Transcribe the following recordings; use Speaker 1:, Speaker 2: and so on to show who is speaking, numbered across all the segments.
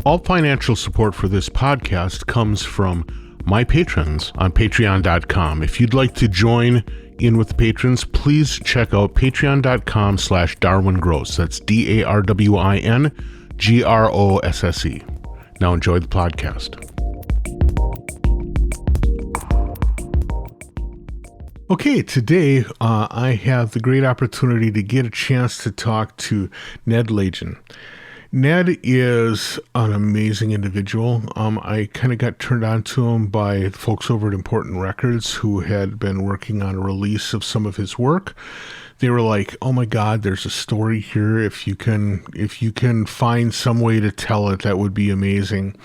Speaker 1: All financial support for this podcast comes from my patrons on patreon.com. If you'd like to join in with the patrons, please check out patreon.com/Darwin Gross. That's DARWINGROSSE. Now enjoy the podcast. Okay, today I have the great opportunity to get a chance to talk to Ned Lagin. Ned is an amazing individual. I kind of got turned on to him by folks over at Important Records who had been working on a release of some of his work. They were like, "Oh my God, there's a story here. If you can find some way to tell it, that would be amazing."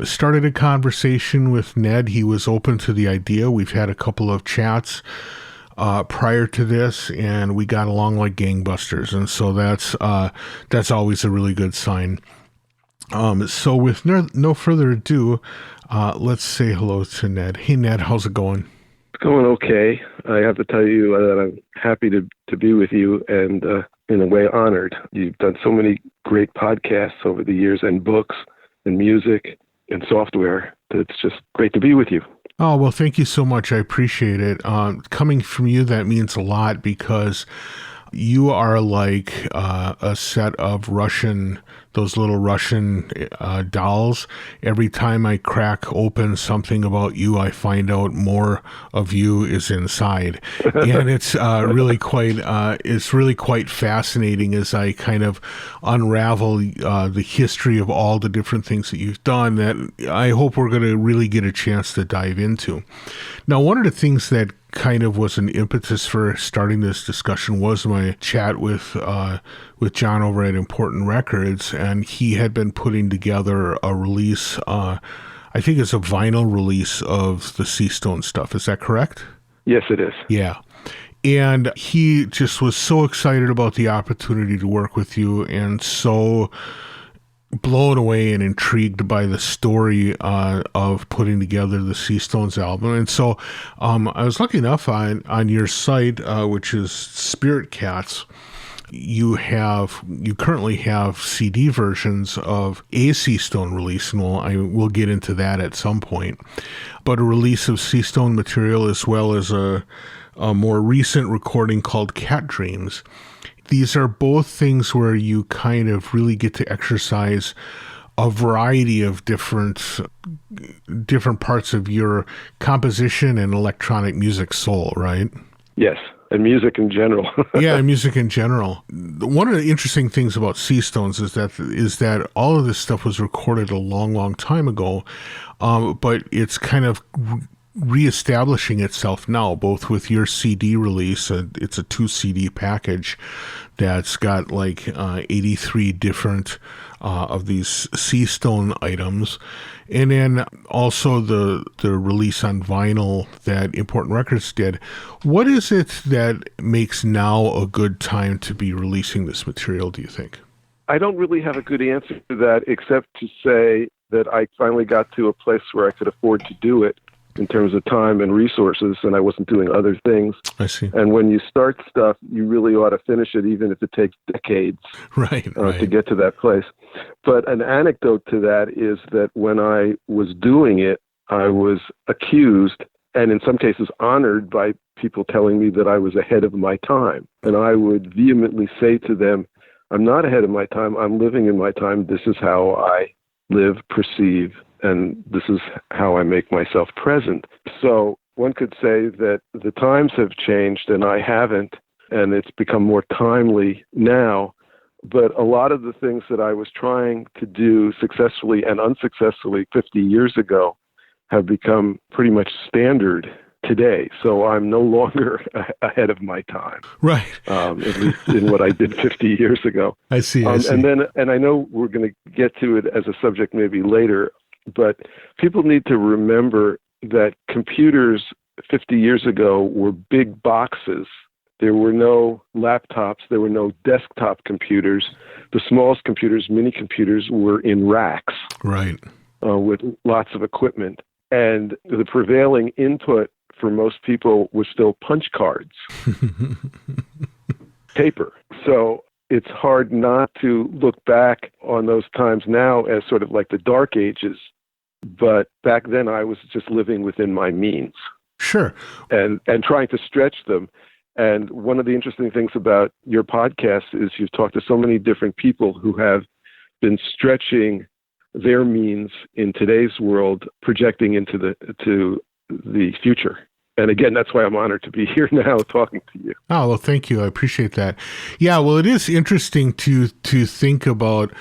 Speaker 1: Started a conversation with Ned. He was open to the idea. We've had a couple of chats prior to this, and we got along like gangbusters, and so that's always a really good sign. So with no further ado, let's say hello to Ned. Hey Ned, how's it going?
Speaker 2: It's going okay. I have to tell you that I'm happy to be with you and in a way honored. You've done so many great podcasts over the years and books and music and software that it's just great to be with you.
Speaker 1: Oh, well, thank you so much. I appreciate it. Coming from you, that means a lot because you are like a set of those little Russian dolls. Every time I crack open something about you, I find out more of you is inside. And it's really quite fascinating as I kind of unravel the history of all the different things that you've done that I hope we're going to really get a chance to dive into. Now, one of the things that kind of was an impetus for starting this discussion was my chat with John over at Important Records, and he had been putting together a release, I think it's a vinyl release of the Seastone stuff. Is that correct?
Speaker 2: Yes, it is.
Speaker 1: Yeah. And he just was so excited about the opportunity to work with you and so blown away and intrigued by the story of putting together the Seastones album. And so I was lucky enough on your site, which is Spirit Cats, you currently have CD versions of a Seastone release, and we'll get into that at some point, but a release of Seastone material as well as a more recent recording called Cat Dreams. These are both things where you kind of really get to exercise a variety of different parts of your composition and electronic music soul, right?
Speaker 2: Yes, and music in general.
Speaker 1: Yeah, music in general. One of the interesting things about Seastones is that all of this stuff was recorded a long, long time ago, but it's kind of reestablishing itself now, both with your CD release. It's a 2 CD package that's got like 83 different of these Seastone items, and then also the release on vinyl that Important Records did. What is it that makes now a good time to be releasing this material, do you think?
Speaker 2: I don't really have a good answer to that, except to say that I finally got to a place where I could afford to do it in terms of time and resources, and I wasn't doing other things.
Speaker 1: I see.
Speaker 2: And when you start stuff, you really ought to finish it, even if it takes decades
Speaker 1: right.
Speaker 2: to get to that place. But an anecdote to that is that when I was doing it, I was accused, and in some cases honored, by people telling me that I was ahead of my time. And I would vehemently say to them, I'm not ahead of my time. I'm living in my time. This is how I live, perceive, and this is how I make myself present. So one could say that the times have changed and I haven't, and it's become more timely now. But a lot of the things that I was trying to do successfully and unsuccessfully 50 years ago have become pretty much standard today. So I'm no longer ahead of my time.
Speaker 1: Right.
Speaker 2: At least in what I did 50 years ago.
Speaker 1: I see.
Speaker 2: And I know we're going to get to it as a subject maybe later, but people need to remember that computers 50 years ago were big boxes. There were no laptops. There were no desktop computers. The smallest computers, mini computers, were in racks.
Speaker 1: Right.
Speaker 2: With lots of equipment. And the prevailing input for most people was still punch cards, paper. So it's hard not to look back on those times now as sort of like the dark ages. But back then I was just living within my means.
Speaker 1: Sure.
Speaker 2: And trying to stretch them. And one of the interesting things about your podcast is you've talked to so many different people who have been stretching their means in today's world, projecting into the future. And again, that's why I'm honored to be here now talking to you.
Speaker 1: Oh, well, thank you. I appreciate that. Yeah, well, it is interesting to think about,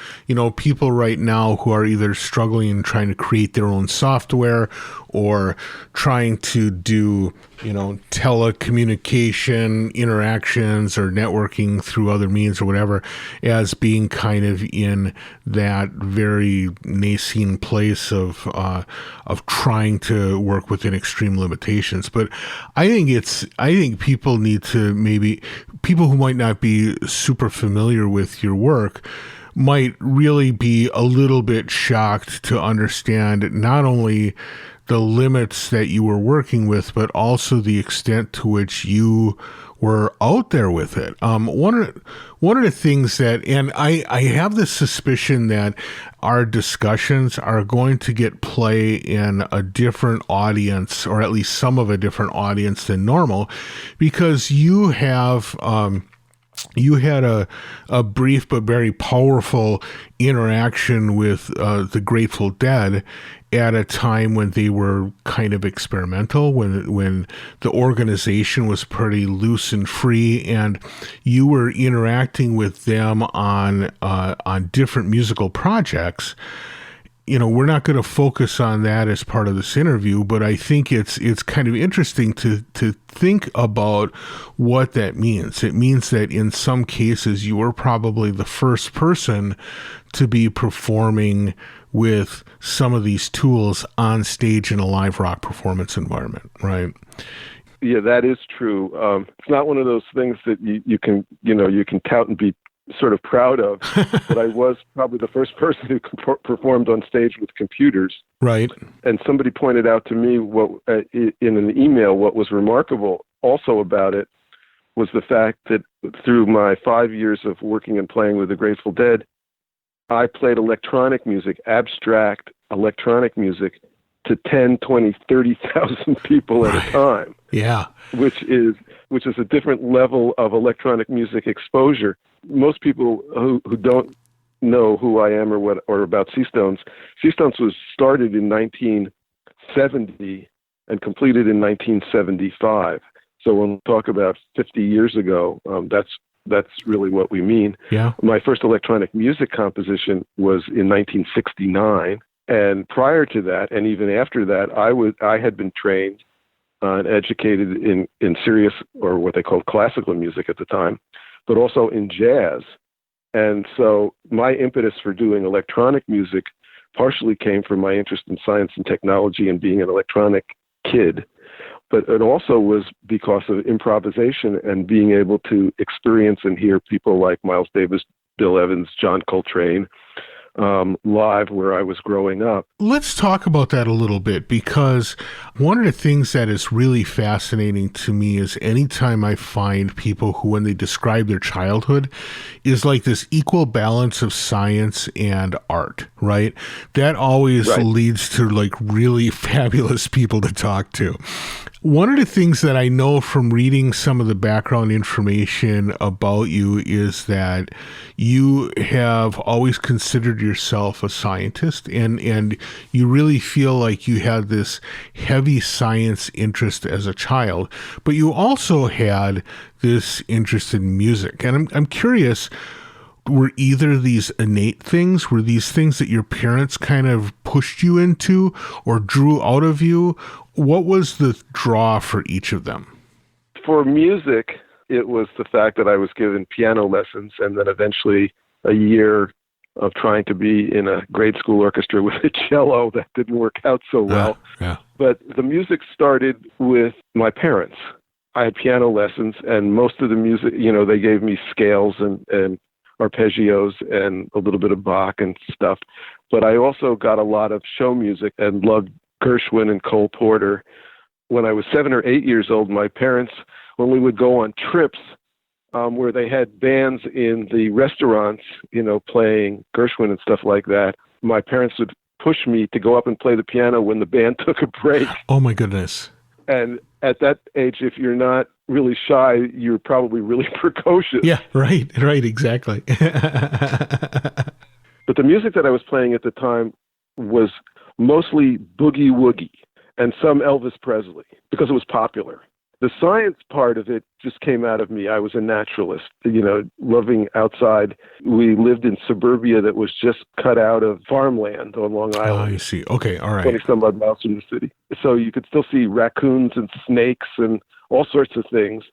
Speaker 1: people right now who are either struggling and trying to create their own software or trying to do, telecommunication interactions or networking through other means or whatever, as being kind of in that very nascent place of trying to work within extreme limitations. But I think people need to, maybe people who might not be super familiar with your work might really be a little bit shocked to understand not only the limits that you were working with, but also the extent to which you were out there with it. One of the things that, and I have this suspicion that our discussions are going to get play in a different audience, or at least some of a different audience than normal, because you have, you had a brief but very powerful interaction with the Grateful Dead at a time when they were kind of experimental, when the organization was pretty loose and free, and you were interacting with them on different musical projects. We're not going to focus on that as part of this interview, but I think it's kind of interesting to think about what that means. It means that in some cases you were probably the first person to be performing with some of these tools on stage in a live rock performance environment, right?
Speaker 2: Yeah, that is true. It's not one of those things that you can tout and be sort of proud of, but I was probably the first person who performed on stage with computers.
Speaker 1: Right.
Speaker 2: And somebody pointed out to me in an email, what was remarkable also about it was the fact that through my 5 years of working and playing with the Grateful Dead, I played electronic music, abstract electronic music, to 10, 20, 30,000 people at a time.
Speaker 1: Yeah.
Speaker 2: Which is a different level of electronic music exposure. Most people who don't know who I am or about Seastones was started in 1970 and completed in 1975. So when we talk about 50 years ago, that's really what we mean.
Speaker 1: Yeah.
Speaker 2: My first electronic music composition was in 1969. And prior to that, and even after that, I had been trained and educated in serious, or what they called classical music at the time, but also in jazz. And so my impetus for doing electronic music partially came from my interest in science and technology and being an electronic kid. But it also was because of improvisation and being able to experience and hear people like Miles Davis, Bill Evans, John Coltrane, live where I was growing up.
Speaker 1: Let's talk about that a little bit, because one of the things that is really fascinating to me is anytime I find people who, when they describe their childhood, is like this equal balance of science and art, right? That always leads to like really fabulous people to talk to. One of the things that I know from reading some of the background information about you is that you have always considered yourself a scientist, and you really feel like you had this heavy science interest as a child, but you also had this interest in music. And I'm curious, were either these innate things, were these things that your parents kind of pushed you into or drew out of you? What was the draw for each of them?
Speaker 2: For music, it was the fact that I was given piano lessons and then eventually a year of trying to be in a grade school orchestra with a cello. That didn't work out so well.
Speaker 1: Yeah.
Speaker 2: But the music started with my parents. I had piano lessons, and most of the music, they gave me scales and arpeggios and a little bit of Bach and stuff. But I also got a lot of show music and loved Gershwin and Cole Porter. When I was 7 or 8 years old, my parents, when we would go on trips, where they had bands in the restaurants, playing Gershwin and stuff like that. My parents would push me to go up and play the piano when the band took a break.
Speaker 1: Oh, my goodness.
Speaker 2: And at that age, if you're not really shy, you're probably really precocious.
Speaker 1: Yeah, right, exactly.
Speaker 2: But the music that I was playing at the time was mostly boogie woogie and some Elvis Presley because it was popular. The science part of it just came out of me. I was a naturalist, loving outside. We lived in suburbia that was just cut out of farmland on Long Island.
Speaker 1: I see. Okay, all right.
Speaker 2: 20 some odd miles from the city. So you could still see raccoons and snakes and all sorts of things.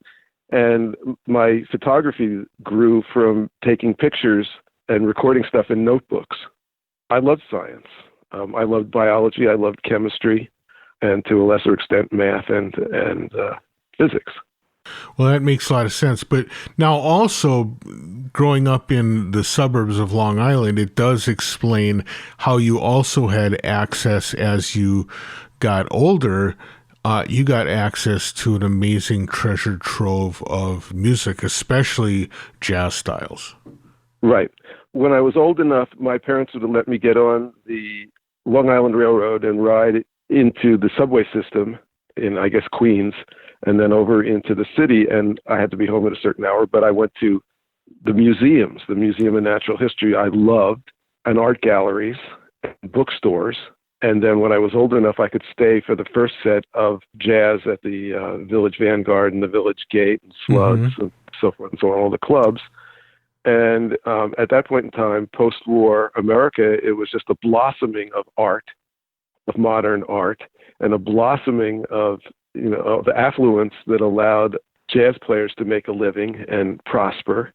Speaker 2: And my photography grew from taking pictures and recording stuff in notebooks. I loved science. I loved biology. I loved chemistry, and to a lesser extent, math and physics.
Speaker 1: Well, that makes a lot of sense. But now also growing up in the suburbs of Long Island, it does explain how you also had access as you got older. You got access to an amazing treasure trove of music, especially jazz styles.
Speaker 2: Right. When I was old enough, my parents would let me get on the Long Island Railroad and ride into the subway system in, I guess, Queens, and then over into the city. And I had to be home at a certain hour, but I went to the museums, the Museum of Natural History I loved, and art galleries, and bookstores. And then when I was old enough, I could stay for the first set of jazz at the Village Vanguard and the Village Gate and Slugs and so forth and so on, all the clubs. And at that point in time, post-war America, it was just a blossoming of art, of modern art, and a blossoming of, of the affluence that allowed jazz players to make a living and prosper.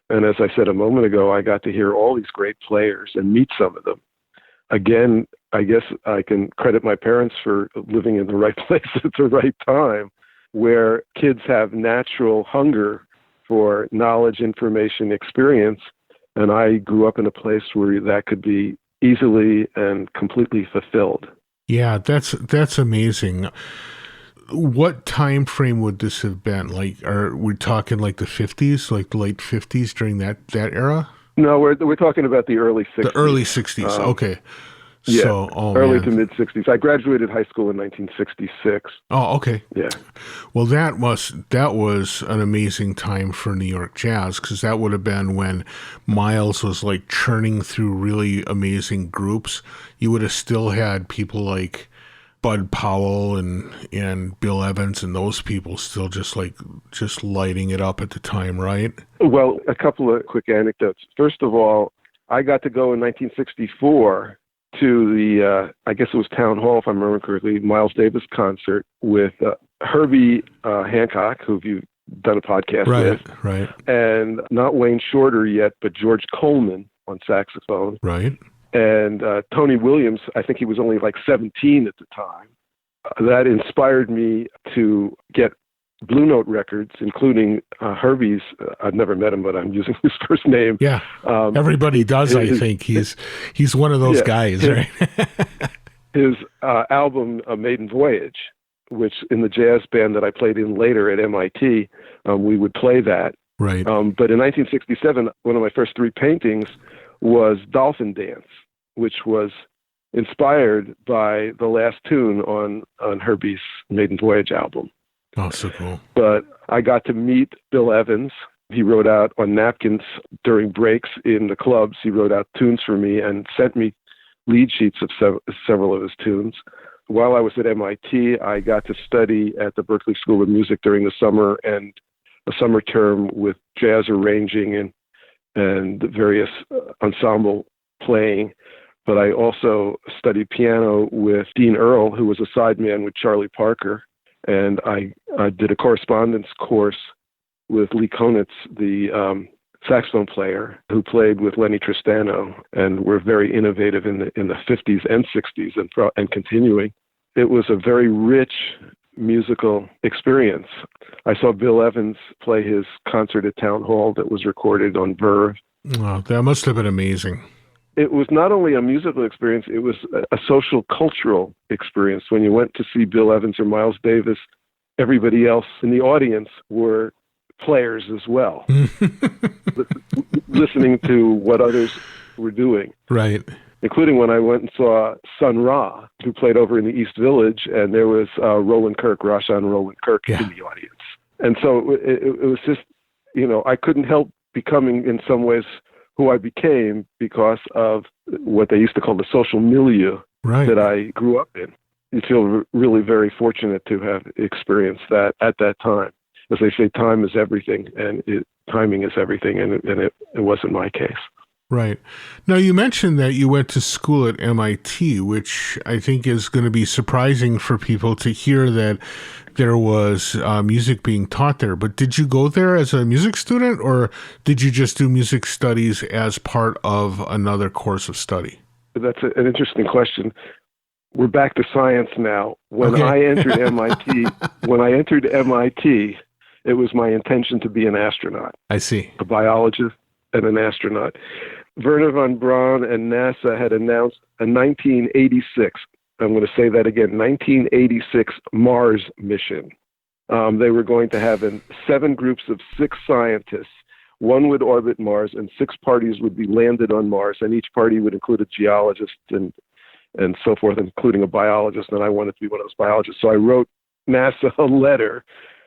Speaker 2: And as I said a moment ago, I got to hear all these great players and meet some of them. Again, I guess I can credit my parents for living in the right place at the right time, where kids have natural hunger for knowledge, information, experience. And I grew up in a place where that could be easily and completely fulfilled.
Speaker 1: Yeah, that's amazing. What time frame would this have been? Like, are we talking like the 50s, like the late 50s during that era?
Speaker 2: No, we're talking about the early 60s.
Speaker 1: The early 60s, okay.
Speaker 2: Yeah,
Speaker 1: so,
Speaker 2: early to mid 60s. I graduated high school in 1966.
Speaker 1: Oh, okay.
Speaker 2: Yeah.
Speaker 1: Well, that was an amazing time for New York jazz, because that would have been when Miles was like churning through really amazing groups. You would have still had people like Bud Powell and Bill Evans and those people still just lighting it up at the time, right?
Speaker 2: Well, a couple of quick anecdotes. First of all, I got to go in 1964 to the, I guess it was Town Hall, if I remember correctly, Miles Davis concert with Herbie Hancock, who you've done a podcast with.
Speaker 1: Right.
Speaker 2: And not Wayne Shorter yet, but George Coleman on saxophone.
Speaker 1: Right.
Speaker 2: And Tony Williams, I think he was only like 17 at the time. That inspired me to get Blue Note records, including Herbie's. I've never met him, but I'm using his first name.
Speaker 1: Yeah, everybody does. I think he's one of those guys, right?
Speaker 2: His album, Maiden Voyage, which in the jazz band that I played in later at MIT, we would play that.
Speaker 1: Right.
Speaker 2: But in 1967, one of my first three paintings was Dolphin Dance, which was inspired by the last tune on Herbie's Maiden Voyage album.
Speaker 1: Oh, so cool.
Speaker 2: But I got to meet Bill Evans. He wrote out on napkins during breaks in the clubs. He wrote out tunes for me and sent me lead sheets of several of his tunes. While I was at MIT, I got to study at the Berklee School of Music during the summer and a summer term with jazz arranging and various ensemble playing. But I also studied piano with Dean Earle, who was a sideman with Charlie Parker. And I did a correspondence course with Lee Konitz, the saxophone player, who played with Lenny Tristano, and were very innovative in the 50s and 60s and continuing. It was a very rich musical experience. I saw Bill Evans play his concert at Town Hall that was recorded on Verve.
Speaker 1: Oh, that must have been amazing.
Speaker 2: It was not only a musical experience, it was a social, cultural experience. When you went to see Bill Evans or Miles Davis, everybody else in the audience were players as well, listening to what others were doing.
Speaker 1: Right.
Speaker 2: Including when I went and saw Sun Ra, who played over in the East Village, and there was Roshan Roland Kirk
Speaker 1: Yeah.
Speaker 2: in the audience. And so it was just, I couldn't help becoming in some ways who I became because of what they used to call the social milieu
Speaker 1: Right.
Speaker 2: that I grew up in. You feel really very fortunate to have experienced that at that time. As they say, time is everything, and timing is everything, and it wasn't my case.
Speaker 1: Right. Now, you mentioned that you went to school at MIT, which I think is going to be surprising for people to hear that there was music being taught there. But did you go there as a music student, or did you just do music studies as part of another course of study?
Speaker 2: That's an interesting question. We're back to science now. When I entered MIT, it was my intention to be an astronaut.
Speaker 1: I see.
Speaker 2: A biologist and an astronaut. Wernher von Braun and NASA had announced a 1986, I'm going to say that again, 1986 Mars mission. They were going to have 7 groups of 6 scientists. One would orbit Mars, and 6 parties would be landed on Mars, and each party would include a geologist and so forth, including a biologist, and I wanted to be one of those biologists. So I wrote NASA a letter,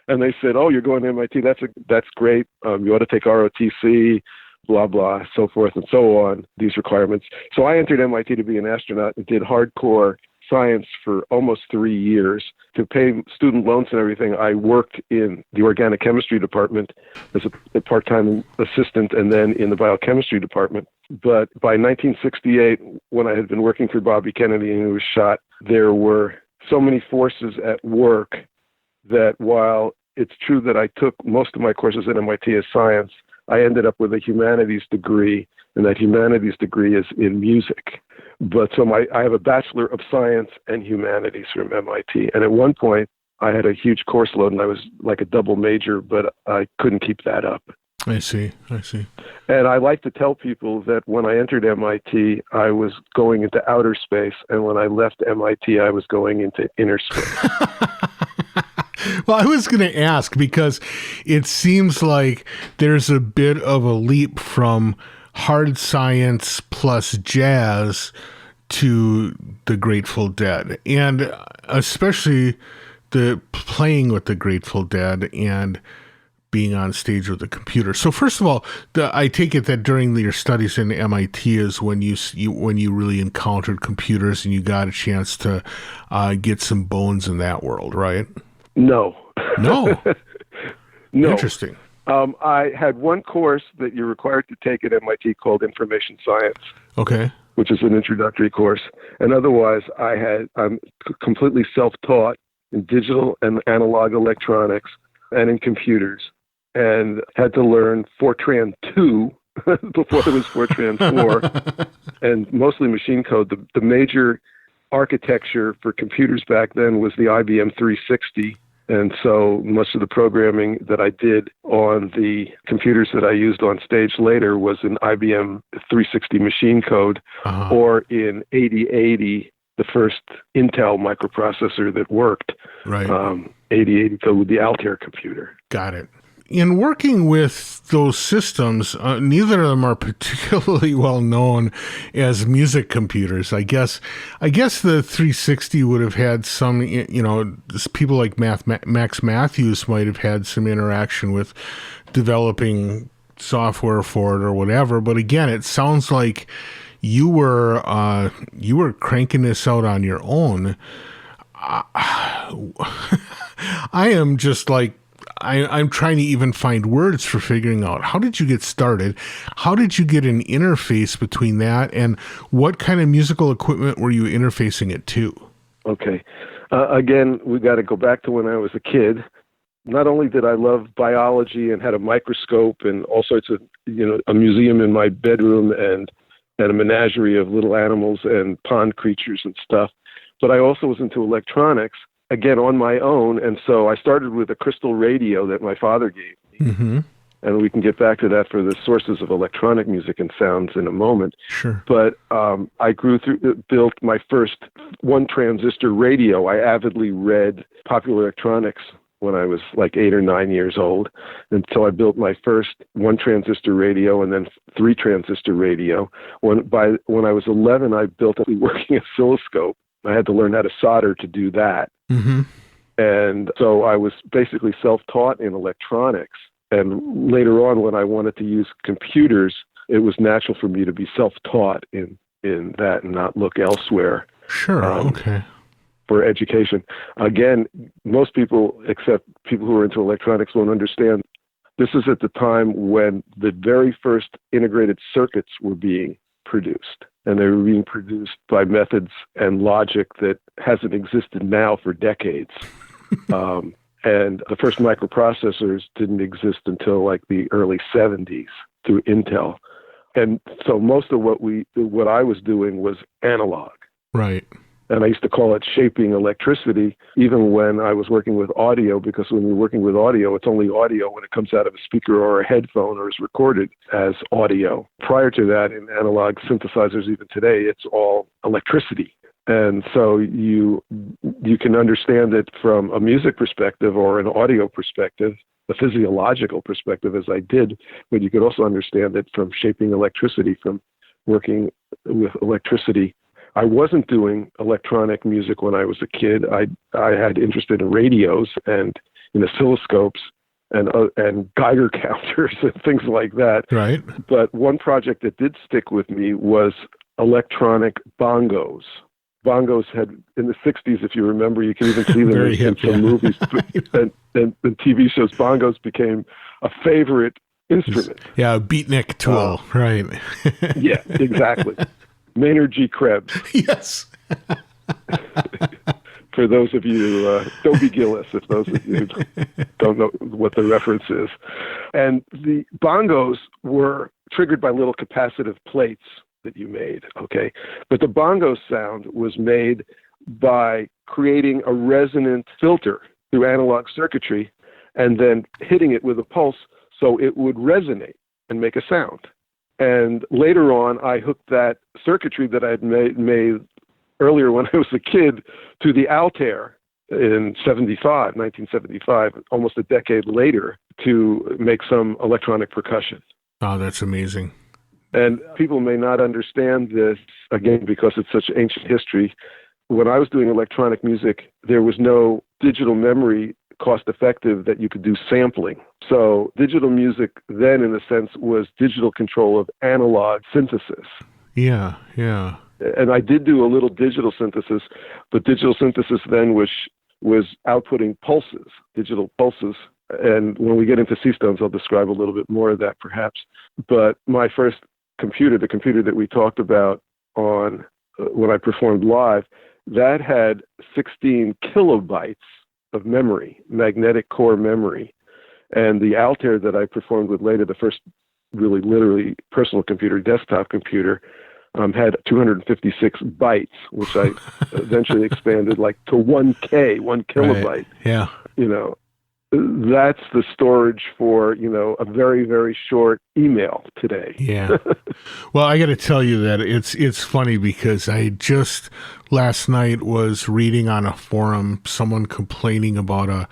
Speaker 2: and they said, "Oh, you're going to MIT? That's great. You ought to take ROTC, blah, blah, so forth and so on, these requirements." So I entered MIT to be an astronaut and did hardcore science for almost 3 years. To pay student loans and everything, I worked in the organic chemistry department as a part-time assistant and then in the biochemistry department. But by 1968, when I had been working for Bobby Kennedy and he was shot, there were so many forces at work that while it's true that I took most of my courses at MIT as science, I ended up with a humanities degree, and that humanities degree is in music. But so I have a Bachelor of Science and Humanities from MIT. And at one point, I had a huge course load, and I was like a double major, but I couldn't keep that up.
Speaker 1: I see.
Speaker 2: And I like to tell people that when I entered MIT, I was going into outer space, and when I left MIT, I was going into inner space.
Speaker 1: Well, I was going to ask because it seems like there's a bit of a leap from hard science plus jazz to the Grateful Dead, and especially the playing with the Grateful Dead and being on stage with a computer. So first of all, I take it that during your studies in MIT is when you really encountered computers and you got a chance to get some bones in that world, right?
Speaker 2: No.
Speaker 1: No. Interesting.
Speaker 2: I had one course that you're required to take at MIT called Information Science.
Speaker 1: Okay.
Speaker 2: Which is an introductory course. And otherwise, I'm completely self-taught in digital and analog electronics and in computers, and had to learn Fortran 2 before there was Fortran 4, and mostly machine code. The major architecture for computers back then was the IBM 360. And so much of the programming that I did on the computers that I used on stage later was in IBM 360 machine code, or in 8080, the first Intel microprocessor that worked.
Speaker 1: Right.
Speaker 2: 8080 code with the Altair computer.
Speaker 1: Got it. In working with those systems, neither of them are particularly well known as music computers. I guess the 360 would have had some, people like Max Matthews might have had some interaction with developing software for it or whatever. But again, it sounds like you were cranking this out on your own. I am just like, I'm trying to even find words for figuring out, how did you get started? How did you get an interface between that, and what kind of musical equipment were you interfacing it to? Okay.
Speaker 2: Again, we got to go back to when I was a kid. Not only did I love biology and had a microscope and all sorts of, a museum in my bedroom and a menagerie of little animals and pond creatures and stuff, but I also was into electronics, again, on my own. And so I started with a crystal radio that my father gave me.
Speaker 1: Mm-hmm.
Speaker 2: And we can get back to that for the sources of electronic music and sounds in a moment.
Speaker 1: Sure.
Speaker 2: But I built my first one transistor radio. I avidly read popular electronics when I was like 8 or 9 years old. And so I built my first 1-transistor radio and then 3-transistor radio. When I was 11, I built a working oscilloscope. I had to learn how to solder to do that.
Speaker 1: Mm-hmm.
Speaker 2: And so I was basically self-taught in electronics. And later on, when I wanted to use computers, it was natural for me to be self-taught in that and not look elsewhere.
Speaker 1: Sure. Okay.
Speaker 2: For education. Again, most people, except people who are into electronics, won't understand. This is at the time when the very first integrated circuits were being produced. And they were being produced by methods and logic that hasn't existed now for decades. And the first microprocessors didn't exist until like the early 70s through Intel. And so most of what I was doing was analog.
Speaker 1: Right.
Speaker 2: And I used to call it shaping electricity, even when I was working with audio, because when you're working with audio, it's only audio when it comes out of a speaker or a headphone or is recorded as audio. Prior to that, in analog synthesizers, even today, it's all electricity. And so you can understand it from a music perspective or an audio perspective, a physiological perspective, as I did, but you could also understand it from shaping electricity, from working with electricity. I wasn't doing electronic music when I was a kid. I had interest in radios and in oscilloscopes and Geiger counters and things like that.
Speaker 1: Right.
Speaker 2: But one project that did stick with me was electronic bongos. Bongos had, in the 60s, if you remember, you can even see them in some movies and TV shows. Bongos became a favorite instrument.
Speaker 1: Yeah, a beatnik tool, right.
Speaker 2: Yeah, exactly. Maynard G. Krebs.
Speaker 1: Yes.
Speaker 2: For those of you, Dobie Gillis, if those of you don't know what the reference is. And the bongos were triggered by little capacitive plates that you made, okay? But the bongo sound was made by creating a resonant filter through analog circuitry and then hitting it with a pulse so it would resonate and make a sound. And later on, I hooked that circuitry that I had made earlier when I was a kid to the Altair in 1975, almost a decade later, to make some electronic percussion.
Speaker 1: Oh, that's amazing.
Speaker 2: And people may not understand this, again, because it's such ancient history. When I was doing electronic music, there was no digital memory cost-effective that you could do sampling. So digital music then, in a sense, was digital control of analog synthesis.
Speaker 1: Yeah, yeah.
Speaker 2: And I did do a little digital synthesis, but digital synthesis then was outputting pulses, digital pulses. And when we get into C-Stones, I'll describe a little bit more of that perhaps. But my first computer, the computer that we talked about on when I performed live, that had 16 kilobytes of memory, magnetic core memory. And the Altair that I performed with later, the first really literally personal computer, desktop computer, had 256 bytes, which I eventually expanded like to 1K, 1 kilobyte.
Speaker 1: Right. Yeah.
Speaker 2: That's the storage for, a very, very short email today.
Speaker 1: Yeah. Well, I got to tell you that it's funny because I just last night was reading on a forum, someone complaining about a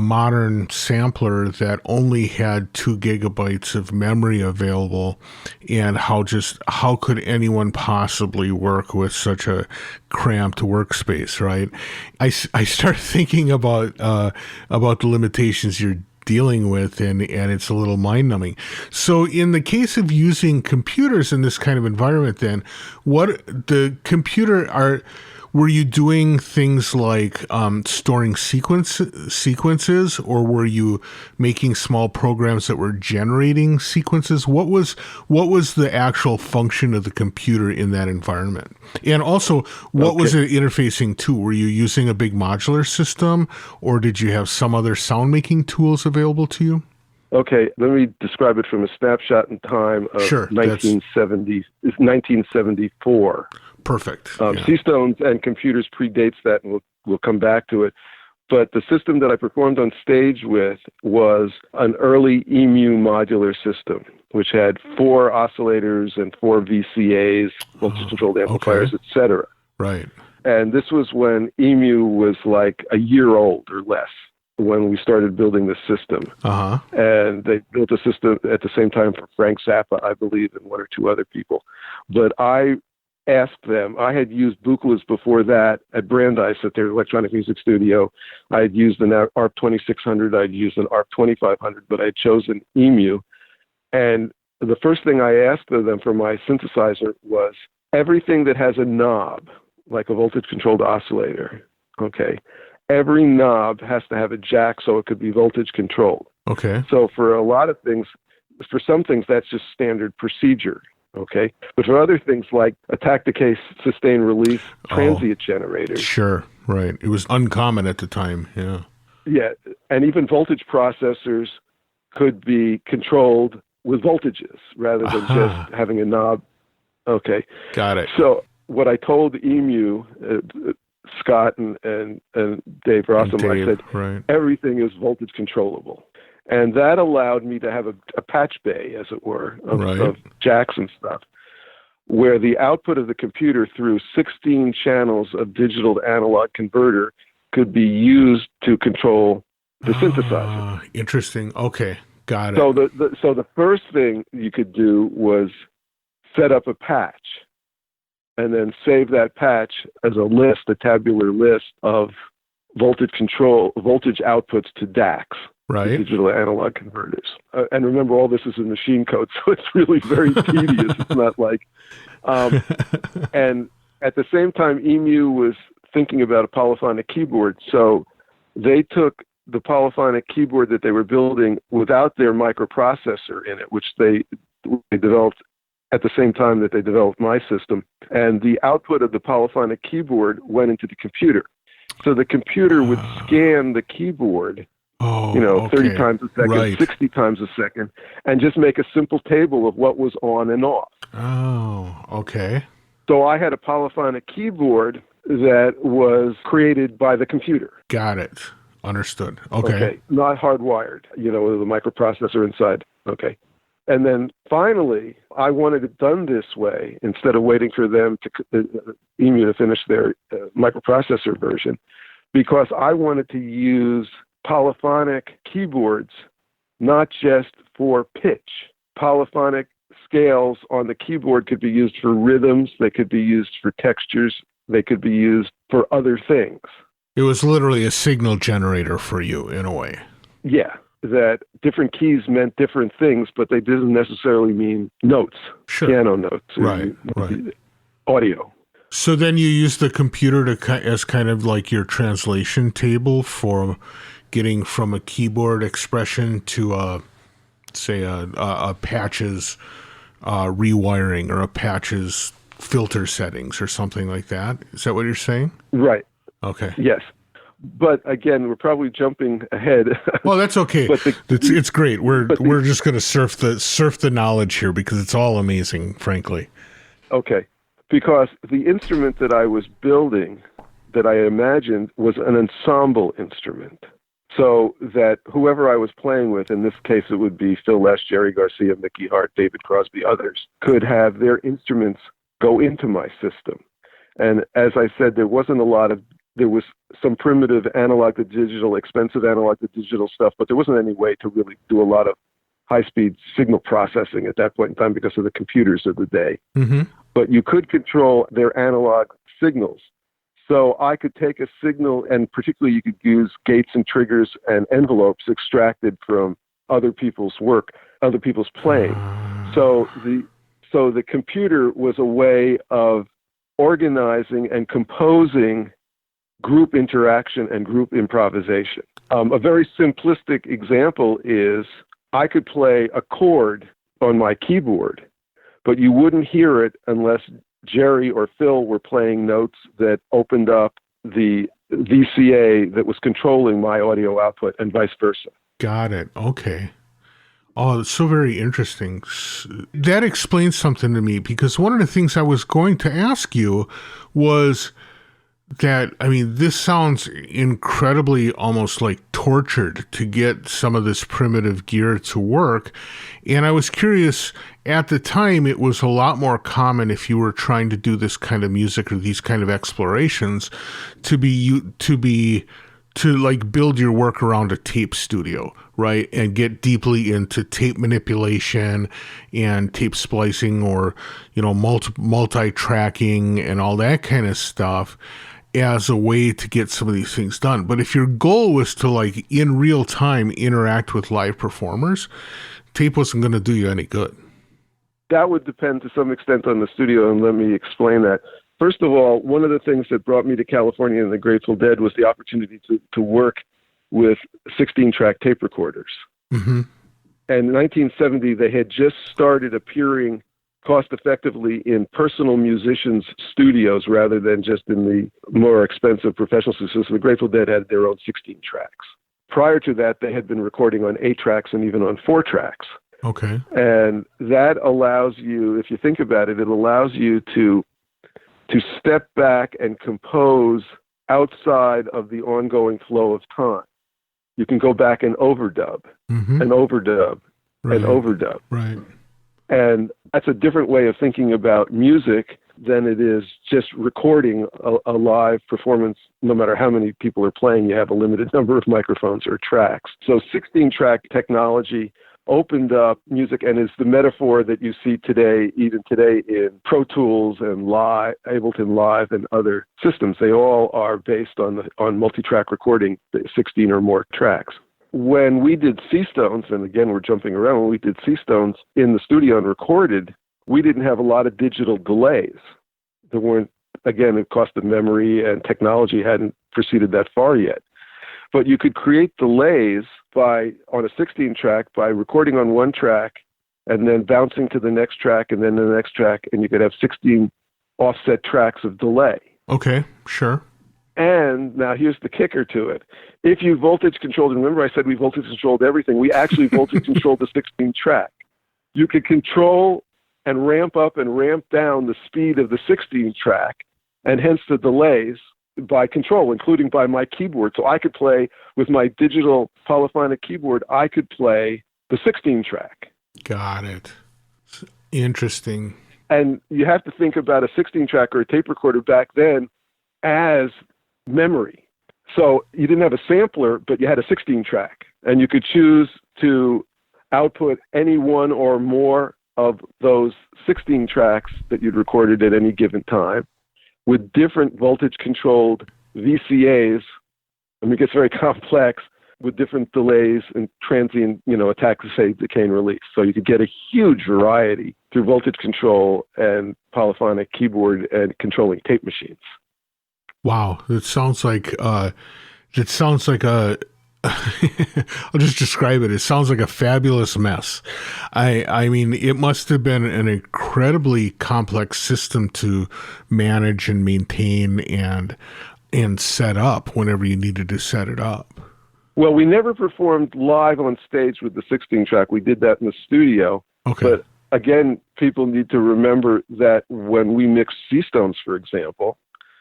Speaker 1: modern sampler that only had 2 gigabytes of memory available, and how could anyone possibly work with such a cramped workspace, right? I start thinking about the limitations you're dealing with, and it's a little mind-numbing. So in the case of using computers in this kind of environment, then, what the computer were you doing things like storing sequences, or were you making small programs that were generating sequences? What was the actual function of the computer in that environment? And also, what was it interfacing to? Were you using a big modular system, or did you have some other sound-making tools available to you?
Speaker 2: Okay, let me describe it from a snapshot in time of 1974.
Speaker 1: Perfect.
Speaker 2: C-Stones and computers predates that, and we'll come back to it. But the system that I performed on stage with was an early EMU modular system, which had 4 oscillators and 4 VCAs, voltage-controlled amplifiers, etc.
Speaker 1: Right.
Speaker 2: And this was when EMU was like a year old or less. when we started building the system.
Speaker 1: Uh-huh.
Speaker 2: And they built a system at the same time for Frank Zappa, I believe, and one or two other people. But I asked them, I had used Buchlas before that at Brandeis at their electronic music studio. I had used an ARP 2600, I'd used an ARP 2500, but I had chosen EMU. And the first thing I asked of them for my synthesizer was everything that has a knob, like a voltage-controlled oscillator, okay, every knob has to have a jack so it could be voltage-controlled.
Speaker 1: Okay.
Speaker 2: So for a lot of things, for some things, that's just standard procedure, okay? But for other things like a tacticase sustained release transient generators.
Speaker 1: Sure, right. It was uncommon at the time, yeah.
Speaker 2: Yeah, and even voltage processors could be controlled with voltages rather than just having a knob. Okay.
Speaker 1: Got it.
Speaker 2: So what I told EMU, Scott and Dave Rossum, I said,
Speaker 1: right,
Speaker 2: everything is voltage controllable. And that allowed me to have a patch bay, as it were, of jacks and stuff, where the output of the computer through 16 channels of digital to analog converter could be used to control the synthesizer.
Speaker 1: Interesting. Okay. Got it.
Speaker 2: So the first thing you could do was set up a patch and then save that patch as a list, a tabular list of voltage outputs to DACs,
Speaker 1: right?
Speaker 2: Digital analog converters. And remember, all this is in machine code, so it's really very tedious. It's not like... and at the same time, EMU was thinking about a polyphonic keyboard, so they took the polyphonic keyboard that they were building without their microprocessor in it, which they developed at the same time that they developed my system. And the output of the polyphonic keyboard went into the computer. So the computer would scan the keyboard, 30 times a second, 60 times a second, and just make a simple table of what was on and off.
Speaker 1: Oh, okay.
Speaker 2: So I had a polyphonic keyboard that was created by the computer.
Speaker 1: Got it. Understood. Okay.
Speaker 2: Not hardwired, with a microprocessor inside. Okay. And then finally, I wanted it done this way instead of waiting for them EMU to finish their microprocessor version, because I wanted to use polyphonic keyboards not just for pitch. Polyphonic scales on the keyboard could be used for rhythms, they could be used for textures, they could be used for other things.
Speaker 1: It was literally a signal generator for you, in a way.
Speaker 2: Yeah. That different keys meant different things, but they didn't necessarily mean notes, piano notes,
Speaker 1: right.
Speaker 2: Audio.
Speaker 1: So then you use the computer as kind of like your translation table for getting from a keyboard expression to a patches rewiring or a patches filter settings or something like that. Is that what you're saying?
Speaker 2: Right.
Speaker 1: Okay.
Speaker 2: Yes. But again, we're probably jumping ahead.
Speaker 1: Well, that's okay. It's great. We're just going to surf the knowledge here because it's all amazing, frankly.
Speaker 2: Okay, because the instrument that I was building, that I imagined, was an ensemble instrument. So that whoever I was playing with, in this case it would be Phil Lesh, Jerry Garcia, Mickey Hart, David Crosby, others, could have their instruments go into my system. And as I said, there was some primitive analog to digital, expensive analog to digital stuff, but there wasn't any way to really do a lot of high-speed signal processing at that point in time because of the computers of the day.
Speaker 1: Mm-hmm.
Speaker 2: But you could control their analog signals. So I could take a signal, and particularly you could use gates and triggers and envelopes extracted from other people's work, other people's playing. So the computer was a way of organizing and composing group interaction and group improvisation. A very simplistic example is I could play a chord on my keyboard, but you wouldn't hear it unless Jerry or Phil were playing notes that opened up the VCA that was controlling my audio output and vice versa.
Speaker 1: Got it. Okay. Oh, it's so very interesting. That explains something to me, because one of the things I was going to ask you was that, this sounds incredibly almost like tortured to get some of this primitive gear to work. And I was curious, at the time, it was a lot more common if you were trying to do this kind of music or these kind of explorations to be to like build your work around a tape studio, right? And get deeply into tape manipulation and tape splicing, or, multi-tracking and all that kind of stuff, as a way to get some of these things done. But if your goal was to like in real time interact with live performers, tape wasn't going to do you any good.
Speaker 2: That would depend to some extent on the studio, and let me explain that. First of all, one of the things that brought me to California and the Grateful Dead was the opportunity to work with 16-track tape recorders.
Speaker 1: Mm-hmm.
Speaker 2: And in 1970, they had just started appearing cost-effectively in personal musicians' studios rather than just in the more expensive professional studios. So the Grateful Dead had their own 16 tracks. Prior to that, they had been recording on 8 tracks and even on 4 tracks.
Speaker 1: Okay.
Speaker 2: And that allows you, if you think about it, it allows you to step back and compose outside of the ongoing flow of time. You can go back and overdub,
Speaker 1: mm-hmm.
Speaker 2: and overdub,
Speaker 1: right.
Speaker 2: and overdub.
Speaker 1: Right.
Speaker 2: And that's a different way of thinking about music than it is just recording a live performance. No matter how many people are playing, you have a limited number of microphones or tracks. So 16-track technology opened up music, and is the metaphor that you see today, even today, in Pro Tools and Ableton Live and other systems. They all are based on multi-track recording, 16 or more tracks. When we did C-Stones, and again, we're jumping around, when we did C-Stones in the studio and recorded, we didn't have a lot of digital delays. There weren't, again, the cost of memory and technology hadn't proceeded that far yet. But you could create delays on a 16-track by recording on one track and then bouncing to the next track and then the next track, and you could have 16 offset tracks of delay.
Speaker 1: Okay, sure.
Speaker 2: And now here's the kicker to it. If you voltage controlled, and remember I said we voltage controlled everything, we actually voltage controlled the 16-track. You could control and ramp up and ramp down the speed of the 16-track, and hence the delays, by control, including by my keyboard. So I could play with my digital polyphonic keyboard, I could play the 16-track.
Speaker 1: Got it. Interesting.
Speaker 2: And you have to think about a 16-track or a tape recorder back then as memory. So you didn't have a sampler, but you had a 16-track, and you could choose to output any one or more of those 16 tracks that you'd recorded at any given time, with different voltage-controlled VCAs. I mean, it gets very complex with different delays and transient, attacks, say, decay and release. So you could get a huge variety through voltage control and polyphonic keyboard and controlling tape machines.
Speaker 1: Wow, it sounds like a. I'll just describe it. It sounds like a fabulous mess. I mean, it must have been an incredibly complex system to manage and maintain and set up whenever you needed to set it up.
Speaker 2: Well, we never performed live on stage with the 16-track. We did that in the studio.
Speaker 1: Okay.
Speaker 2: But again, people need to remember that when we mixed C-Stones, for example,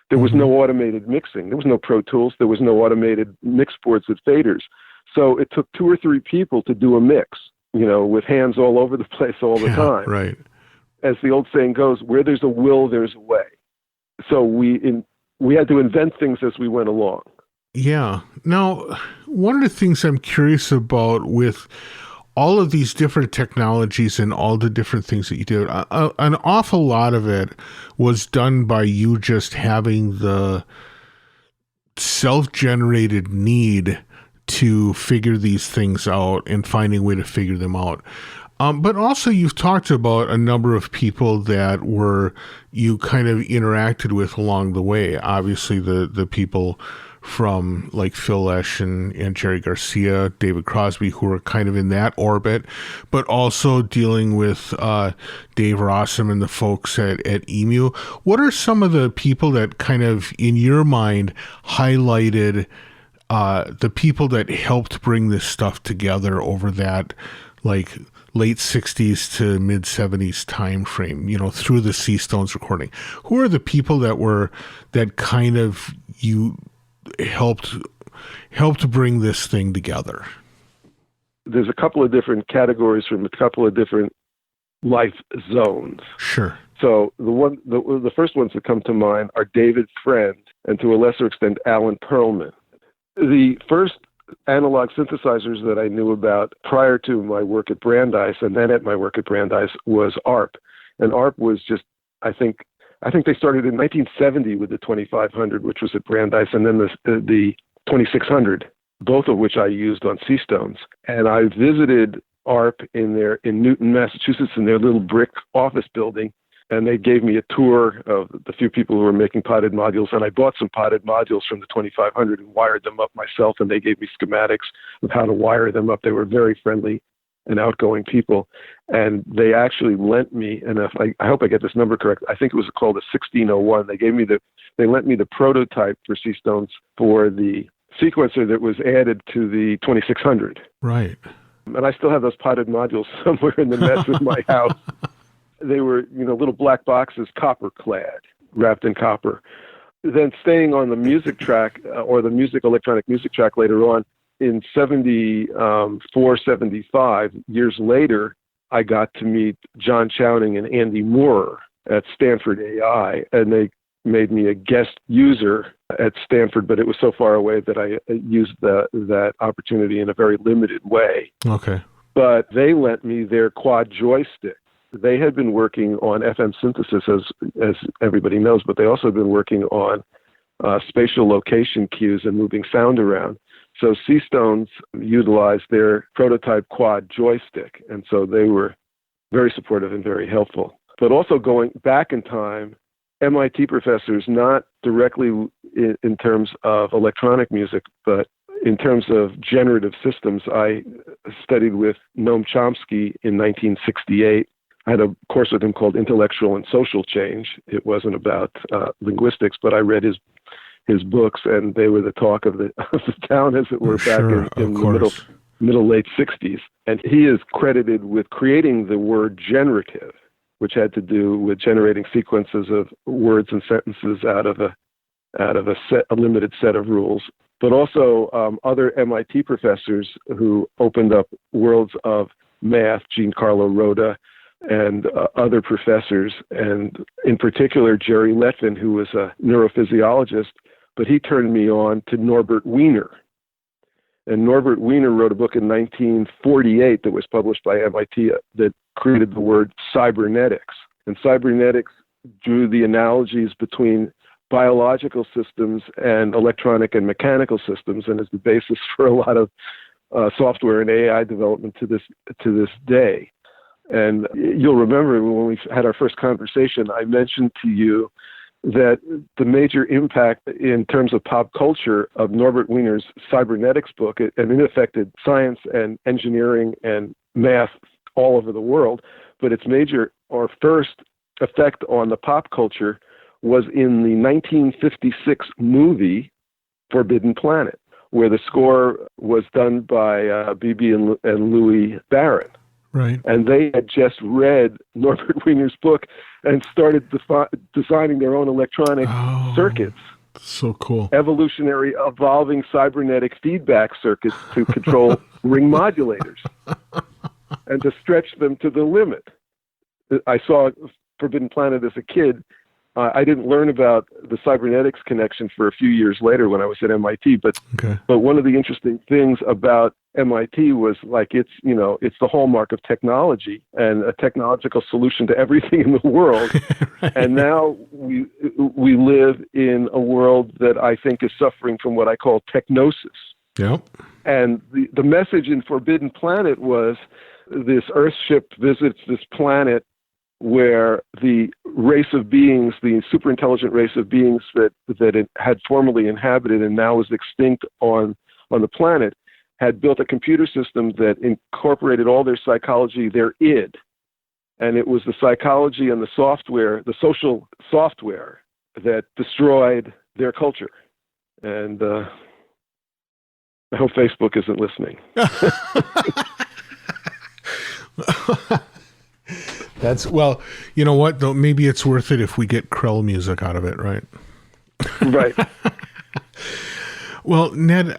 Speaker 2: there was no automated mixing. There was no Pro Tools. There was no automated mix boards with faders. So it took 2 or 3 people to do a mix, with hands all over the place all the time.
Speaker 1: Right.
Speaker 2: As the old saying goes, where there's a will, there's a way. So we had to invent things as we went along. Yeah.
Speaker 1: Now, one of the things I'm curious about with all of these different technologies and all the different things that you did, an awful lot of it was done by you just having the self-generated need to figure these things out and finding a way to figure them out. But also you've talked about a number of people that you kind of interacted with along the way. Obviously the people from like Phil Lesh and Jerry Garcia, David Crosby, who are kind of in that orbit, but also dealing with Dave Rossum and the folks at Emu. What are some of the people that kind of, in your mind, highlighted the people that helped bring this stuff together over that like late 60s to mid 70s time frame, through the C-Stones recording? Who are the people that kind of you helped bring this thing together?
Speaker 2: There's a couple of different categories from a couple of different life zones.
Speaker 1: Sure.
Speaker 2: So the first ones that come to mind are David Friend and to a lesser extent Alan Perlman. The first analog synthesizers that I knew about prior to my work at Brandeis and then at my work at Brandeis was ARP. And ARP was just, I think they started in 1970 with the 2500, which was at Brandeis, and then the 2600, both of which I used on C-Stones. And I visited ARP in Newton, Massachusetts, in their little brick office building. And they gave me a tour of the few people who were making potted modules. And I bought some potted modules from the 2500 and wired them up myself. And they gave me schematics of how to wire them up. They were very friendly and outgoing people. And they actually lent me, and if I hope I get this number correct, I think it was called a 1601. They lent me the prototype for C-Stones for the sequencer that was added to the 2600.
Speaker 1: Right.
Speaker 2: And I still have those potted modules somewhere in the mess of my house. They were, little black boxes, copper clad, wrapped in copper. Then staying on the music track, or the electronic music track later on, in 74, 75, years later, I got to meet John Chowning and Andy Moorer at Stanford AI, and they made me a guest user at Stanford, but it was so far away that I used that opportunity in a very limited way.
Speaker 1: Okay.
Speaker 2: But they lent me their quad joystick. They had been working on FM synthesis, as everybody knows, but they also had been working on spatial location cues and moving sound around. So C-Stones utilized their prototype quad joystick, and so they were very supportive and very helpful. But also going back in time, MIT professors, not directly in terms of electronic music, but in terms of generative systems, I studied with Noam Chomsky in 1968. I had a course with him called Intellectual and Social Change. It wasn't about linguistics, but I read his books, and they were the talk of the town, as it were, back in the middle late 60s. And he is credited with creating the word generative, which had to do with generating sequences of words and sentences out of a limited set of rules. But also other MIT professors who opened up worlds of math, Giancarlo Roda, and other professors, and in particular Jerry Letvin, who was a neurophysiologist, but he turned me on to Norbert Wiener. And Norbert Wiener wrote a book in 1948 that was published by MIT that created the word cybernetics. And cybernetics drew the analogies between biological systems and electronic and mechanical systems, and is the basis for a lot of software and AI development to this day. And you'll remember when we had our first conversation, I mentioned to you that the major impact in terms of pop culture of Norbert Wiener's cybernetics book, and it affected science and engineering and math all over the world, but its major or first effect on the pop culture was in the 1956 movie Forbidden Planet, where the score was done by Bibi and Louis Barron.
Speaker 1: Right.
Speaker 2: And they had just read Norbert Wiener's book and started designing their own electronic circuits.
Speaker 1: So cool.
Speaker 2: Evolutionary, evolving cybernetic feedback circuits to control ring modulators and to stretch them to the limit. I saw Forbidden Planet as a kid. I didn't learn about the cybernetics connection for a few years later when I was at MIT, but one of the interesting things about MIT was like it's the hallmark of technology and a technological solution to everything in the world. Right. And now we live in a world that I think is suffering from what I call technosis.
Speaker 1: Yep.
Speaker 2: And the message in Forbidden Planet was this Earthship visits this planet where the race of beings, the superintelligent race of beings that it had formerly inhabited and now is extinct on the planet, had built a computer system that incorporated all their psychology, their id. And it was the psychology and the software, the social software, that destroyed their culture. And I hope Facebook isn't listening.
Speaker 1: Well, you know what, though, maybe it's worth it if we get Krell music out of it, right?
Speaker 2: Right.
Speaker 1: Well, Ned,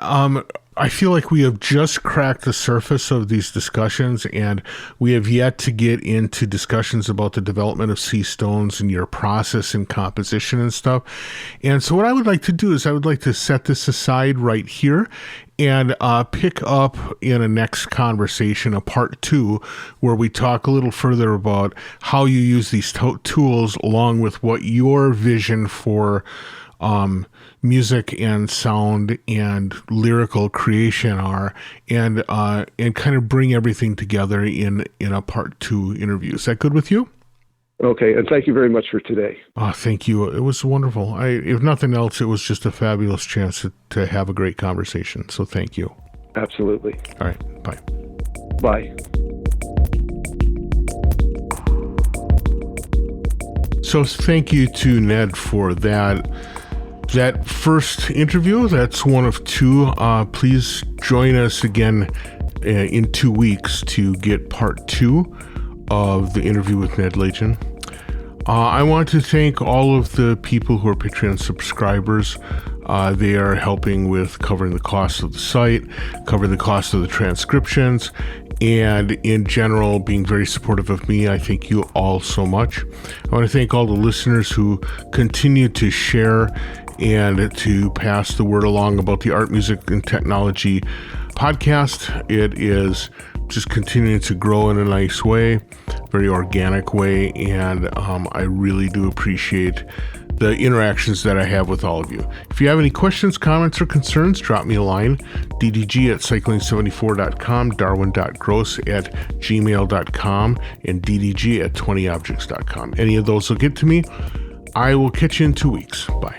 Speaker 1: I feel like we have just cracked the surface of these discussions, and we have yet to get into discussions about the development of C stones and your process and composition and stuff. And so what I would like to do is I would like to set this aside right here and pick up in a next conversation, a part 2, where we talk a little further about how you use these tools along with what your vision for music and sound and lyrical creation are, and kind of bring everything together in a part 2 interview. Is that good with you?
Speaker 2: Okay, and thank you very much for today.
Speaker 1: Oh, thank you. It was wonderful. If nothing else, it was just a fabulous chance to have a great conversation. So thank you.
Speaker 2: Absolutely.
Speaker 1: All right. Bye.
Speaker 2: Bye.
Speaker 1: So thank you to Ned for that first interview. That's one of 2. Please join us again in 2 weeks to get part 2 of the interview with Ned Lagin. I want to thank all of the people who are Patreon subscribers. They are helping with covering the cost of the site, covering the cost of the transcriptions, and in general being very supportive of me. I thank you all so much. I want to thank all the listeners who continue to share and to pass the word along about the Art, Music, and Technology podcast. It is just continuing to grow in a nice way, very organic way, and I really do appreciate the interactions that I have with all of you. If you have any questions, comments, or concerns, drop me a line, ddg@cycling74.com, darwin.gross@gmail.com, and ddg@20objects.com. Any of those will get to me. I will catch you in 2 weeks. Bye.